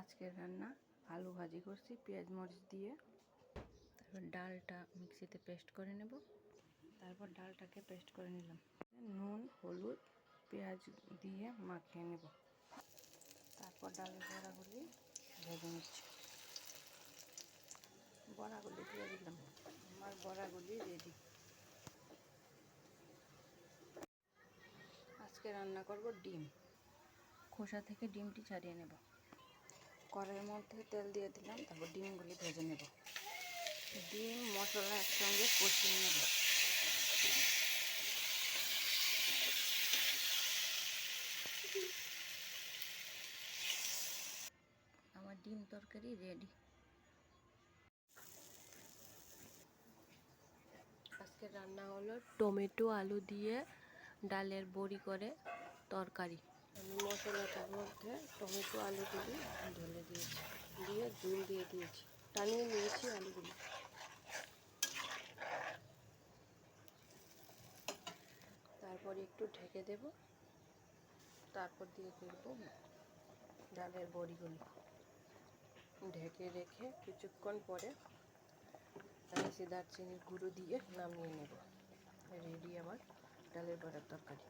আজকের রান্না আলু ভাজি করছি পেঁয়াজ মরিচ দিয়ে। তারপর ডালটা মিক্সিতে পেস্ট করে নেব। তারপর ডালটাকে পেস্ট করে নিলাম, নুন হলুদ পেঁয়াজ দিয়ে মাখিয়ে নেব। তারপর ডালের বড়াগুলি ভেজে নিচ্ছি। বড়াগুলি দিয়ে দিলাম। আমার বড়াগুলি রেডি। আজকে রান্না করব ডিম। খোসা থেকে ডিমটি ছাড়িয়ে নেব। কড়াইয়ের মধ্যে তেল দিয়ে দিলাম, তারপর ডিমগুলি ভেজে নেব। ডিম মশলা একসঙ্গে কষিয়ে নেব। আমার ডিম তরকারি রেডি। আজকে রান্না হলো টমেটো আলু দিয়ে ডালের বড়ি করে তরকারি। আমি মশলাটার মধ্যে টমেটো আলুগুলি ঢেলে দিয়েছি, দিয়ে ঝোল দিয়ে দিয়েছি, টানিয়ে নিয়েছি আলুগুলি। তারপর একটু ঢেকে দেব, তারপর দিয়ে দেব ডালের বড়িগুলি। ঢেকে রেখে কিছুক্ষণ পরে এলাচি দারচিনির গুঁড়ো দিয়ে নামিয়ে নেব। রেডি আমার ডালের বড়ার তরকারি।